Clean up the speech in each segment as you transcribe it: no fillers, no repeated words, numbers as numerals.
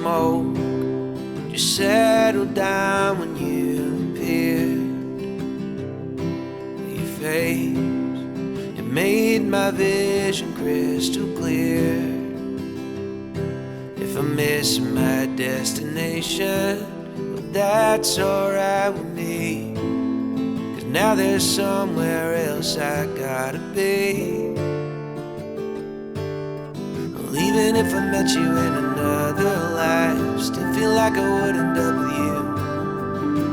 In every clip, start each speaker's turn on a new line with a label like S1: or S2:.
S1: smoke just settled down when you appeared. Your face, it made my vision crystal clear. If I'm missing my destination, well, that's alright with me, 'cause now there's somewhere else I gotta be. Well, even if I met you in another life, still feel like I would end up with you.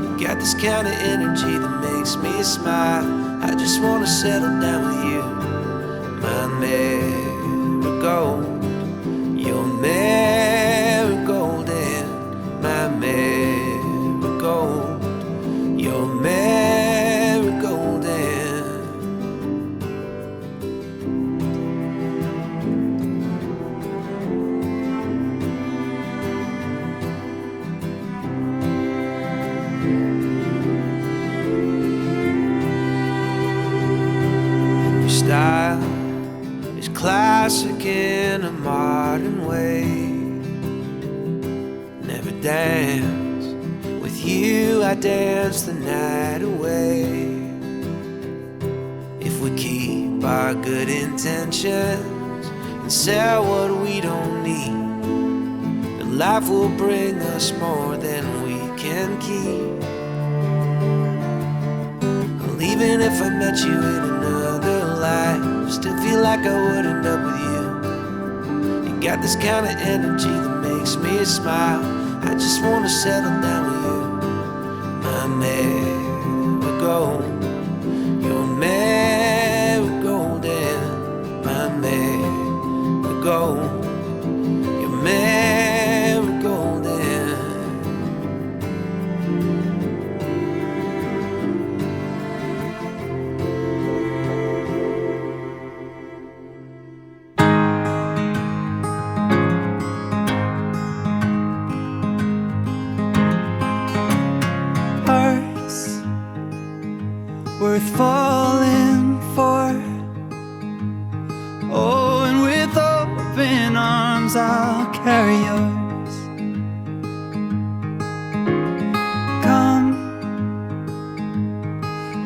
S1: You got this kind of energy that makes me smile. I just wanna settle down with you. My marigold, your marigold, and my marigold, your marigold, and your style is classic in a modern way. Never dance with you, I dance the night away. If we keep our good intentions and sell what we don't need, then life will bring us more than we can keep. Well, even if I met you in another life, still feel like I would end up with you. You got this kind of energy that makes me smile. I just wanna settle down with you. My marigold, your marigold, and my marigold, your marigold, and
S2: worth falling for. Oh, and with open arms I'll carry yours. Come,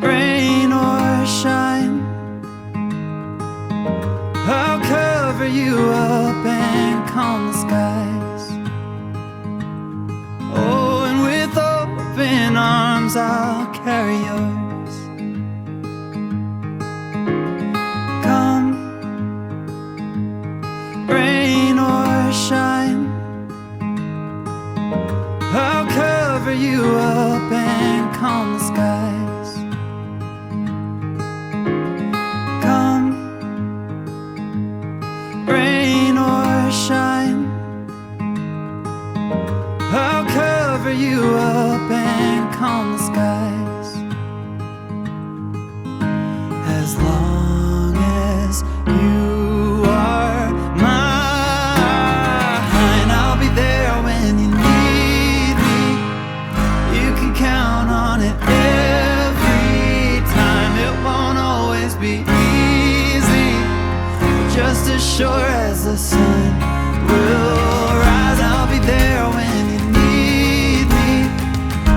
S2: rain or shine, I'll cover you up and calm the skies. Oh, and with open arms I'll carry yours. Shine, I'll cover you up and calm the skies. Come, rain or shine, I'll cover you up and calm the skies. As long as you are mine, just as sure as the sun will rise. I'll be there when you need me,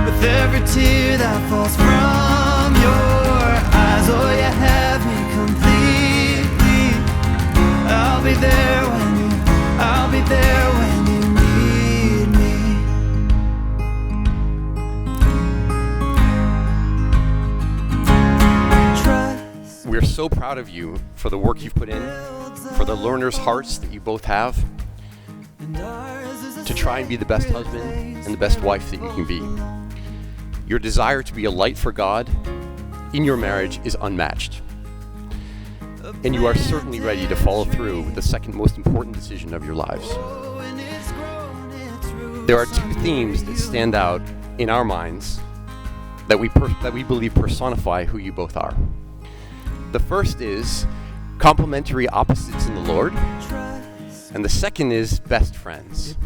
S2: with every tear that falls from your eyes. Oh, you have me completely. I'll be there when I'll be there when you need me. Trust.
S3: We're so proud of you for the work you've put in, for the learners' hearts that you both have, to try and be the best husband and the best wife that you can be. Your desire to be a light for God in your marriage is unmatched. And you are certainly ready to follow through with the second most important decision of your lives. There are two themes that stand out in our minds that we believe personify who you both are. The first is complementary opposites in the Lord, and the second is best friends.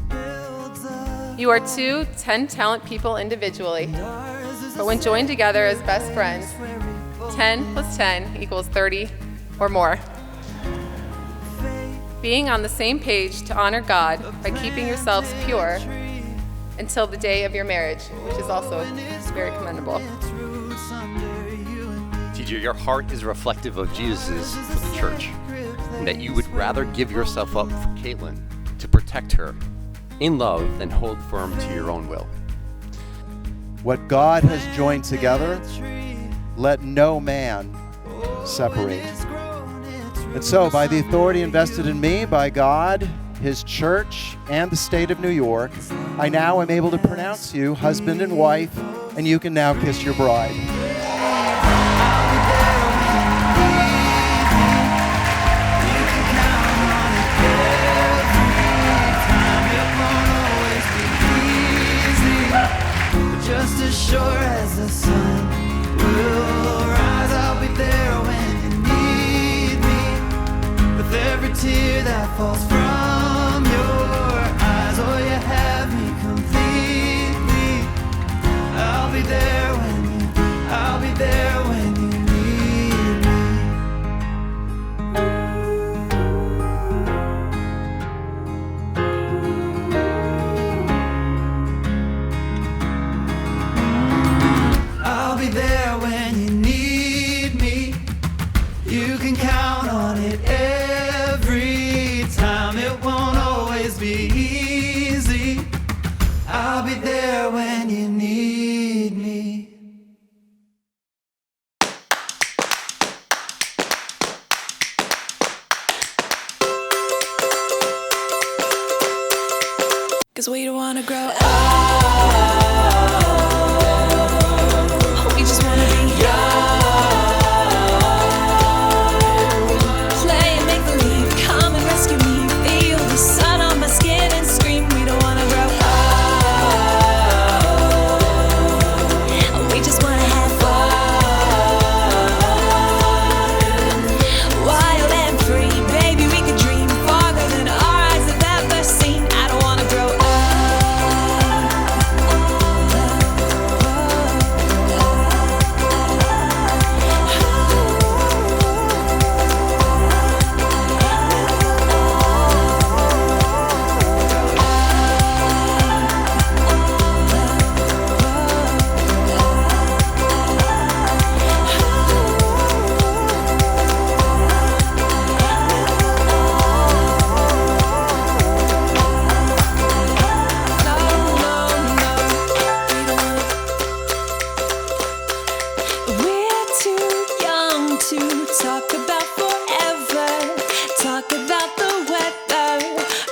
S4: You are two 10-talent people individually, but when joined together as best friends, 10 plus 10 equals 30 or more. being on the same page to honor God by keeping yourselves pure until the day of your marriage, which is also very commendable.
S3: TJ, your heart is reflective of Jesus's for the church, and that you would rather give yourself up for Caitlin to protect her in love than hold firm to your own will.
S5: What God has joined together, let no man separate. And so, by the authority invested in me by God, His church, and the state of New York, I now am able to pronounce you husband and wife, and you can now kiss your bride.
S2: Just as sure as the sun will rise, I'll be there when you need me. With every tear that falls from your eyes, oh, you have me completely. I'll be there when you need me. I'll be there when you need me. You can count on it every time. It won't always be easy. I'll be there when you need me.
S6: Cause we don't wanna grow up. We just wanna be young. Play and make believe, come and rescue me. Feel the sun on my skin and scream. We don't wanna grow up. We just wanna have fun. Wild and free, baby, we could dream farther than our eyes have ever seen. I don't wanna grow up. We're too young to talk about forever, talk about the weather,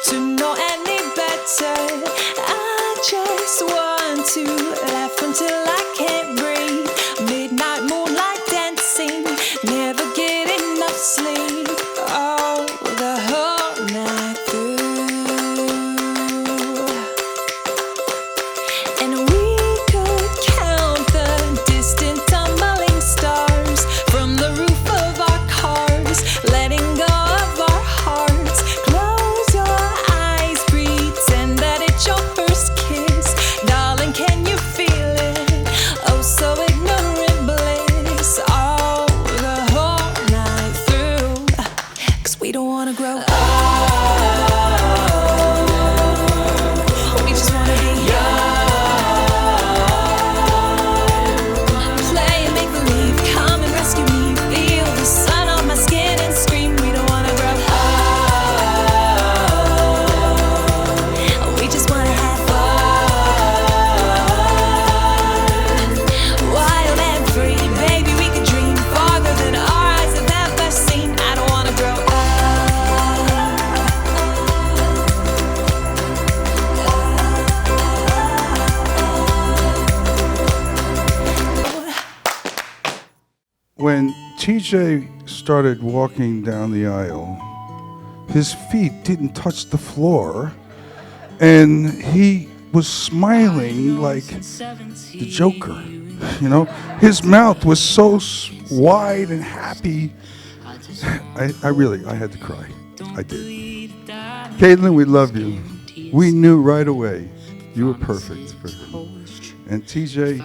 S6: to know any better. I just want to laugh until I can't breathe. Midnight moonlight dancing, never get enough sleep. Oh, the whole night through. And we could count the distant tumbling stars from the roof of our cars, letting go of our hearts. Close your eyes, pretend that it's your first kiss. Darling, can you feel it? Oh, so ignorant bliss. Oh, the whole night through. Cause we don't wanna grow up. We just wanna be young. Play and make believe, come and rescue me. Feel the sun on my skin and scream. We don't wanna grow up. We just wanna have fun. Wild and free, baby, we could dream farther than our eyes have ever seen. I don't wanna grow up.
S7: When TJ started walking down the aisle, his feet didn't touch the floor, and he was smiling like the Joker. You know, his mouth was so wide and happy. I had to cry. I did. Caitlin, we love you. We knew right away you were perfect for him. And TJ,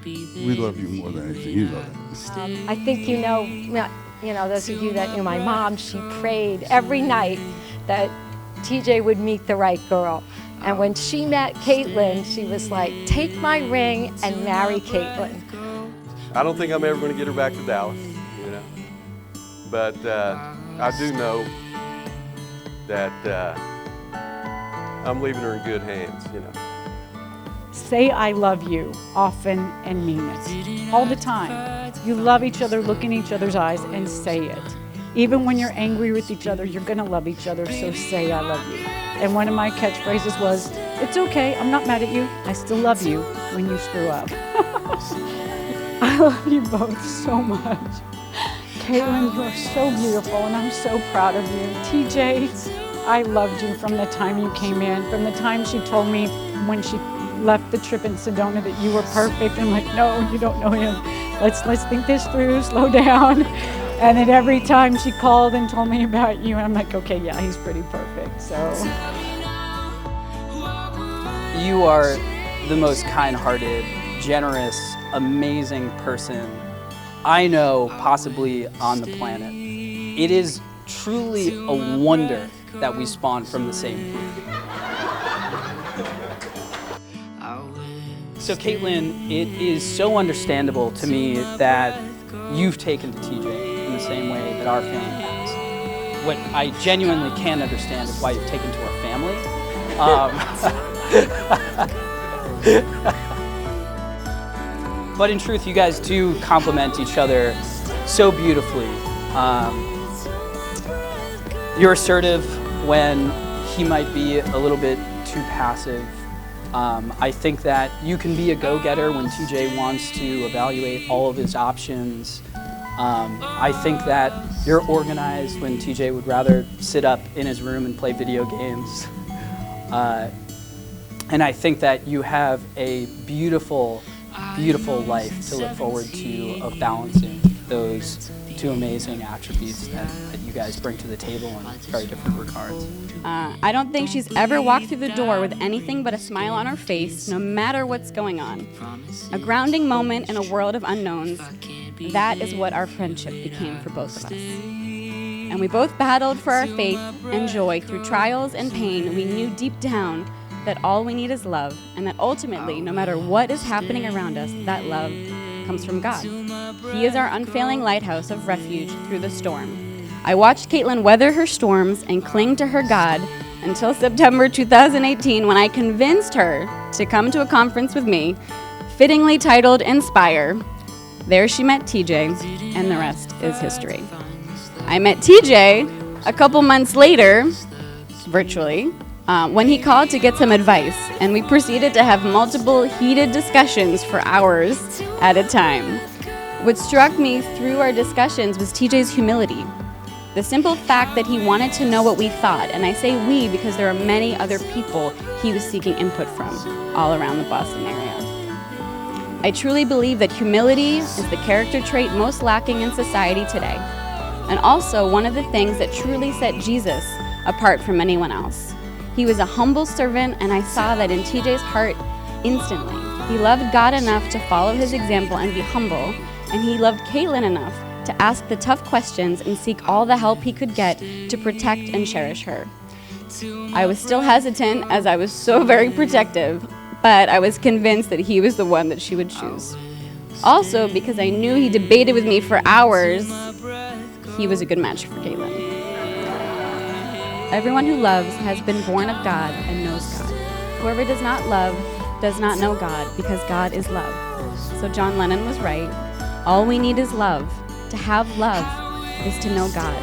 S7: we love you more than anything. You know that.
S8: I think those of you that knew my mom, she prayed every night that TJ would meet the right girl. And when she met Caitlin, she was like, take my ring and marry Caitlin.
S9: I don't think I'm ever going to get her back to Dallas, you know. But I do know that I'm leaving her in good hands, you know.
S10: Say I love you often and mean it. All the time. You love each other, look in each other's eyes and say it. Even when you're angry with each other, you're gonna love each other, so say I love you. And one of my catchphrases was, it's okay, I'm not mad at you, I still love you when you screw up. I love you both so much. Caitlin, you are so beautiful and I'm so proud of you. TJ, I loved you from the time you came in, from the time she told me when she left the trip in Sedona that you were perfect. I'm like, no, you don't know him. Let's think this through, slow down. And then every time she called and told me about you, I'm like, okay, yeah, he's pretty perfect, so.
S11: You are the most kind-hearted, generous, amazing person I know possibly on the planet. It is truly a wonder that we spawned from the same group. So Caitlin, it is so understandable to me that you've taken to TJ in the same way that our family has. What I genuinely can't understand is why you've taken to our family. But in truth, you guys do complement each other so beautifully. You're assertive when he might be a little bit too passive. I think that you can be a go-getter when TJ wants to evaluate all of his options. I think that you're organized when TJ would rather sit up in his room and play video games. And I think that you have a beautiful, beautiful life to look forward to of balancing those two amazing attributes that you guys bring to the table in very different regards.
S12: I don't think she's ever walked through the door with anything but a smile on her face, no matter what's going on. A grounding moment in a world of unknowns. That is what our friendship became for both of us. And we both battled for our faith and joy through trials and pain. We knew deep down that all we need is love, and that ultimately, no matter what is happening around us, that love comes from God. He is our unfailing lighthouse of refuge through the storm. I watched Caitlin weather her storms and cling to her God until September 2018, when I convinced her to come to a conference with me, fittingly titled Inspire. There she met TJ, and the rest is history. I met TJ a couple months later, virtually, when he called to get some advice, and we proceeded to have multiple heated discussions for hours at a time. What struck me through our discussions was TJ's humility. The simple fact that he wanted to know what we thought, and I say we because there are many other people he was seeking input from all around the Boston area. I truly believe that humility is the character trait most lacking in society today, and also one of the things that truly set Jesus apart from anyone else. He was a humble servant, and I saw that in TJ's heart instantly. He loved God enough to follow his example and be humble, and he loved Caitlin enough to ask the tough questions and seek all the help he could get to protect and cherish her. I was still hesitant, as I was so very protective, but I was convinced that he was the one that she would choose. Also, because I knew he debated with me for hours, he was a good match for Caitlin. Everyone who loves has been born of God and knows God. Whoever does not love does not know God, because God is love. So John Lennon was right. All we need is love. To have love is to know God.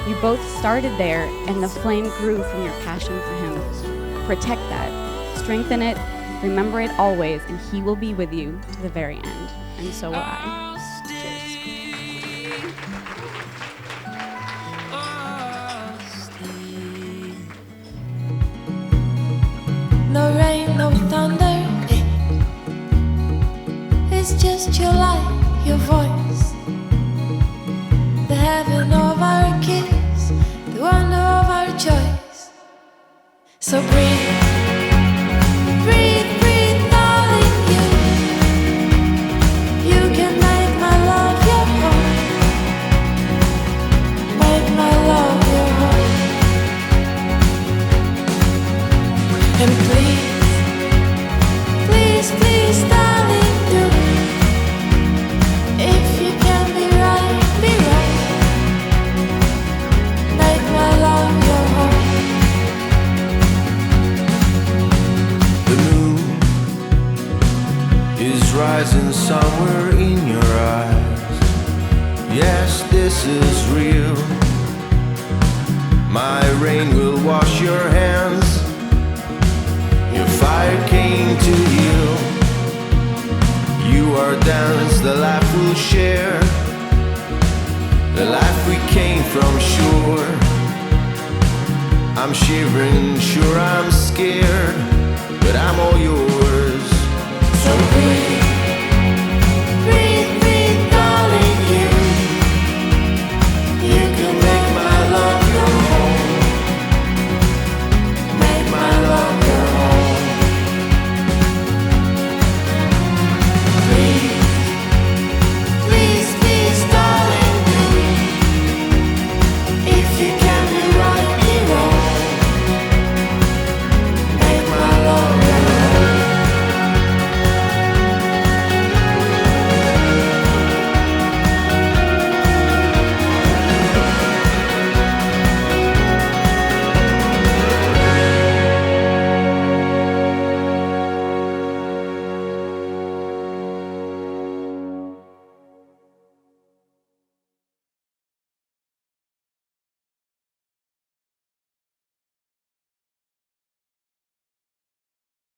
S12: You both started there, and the flame grew from your passion for him. Protect that, strengthen it, remember it always, and he will be with you to the very end. And so will I. Cheers.
S13: No rain, no thunder. It's just your light, your voice. The heaven of our kiss, the wonder of our choice. So breathe, breathe, breathe, darling, you can make my love your home. Make my love your home.
S1: rising somewhere in your eyes. Yes, this is real. My rain will wash your hands. Your fire came to heal. You are dance, the life we'll share, the life we came from shore. I'm shivering, sure I'm scared, but I'm all yours. So breathe.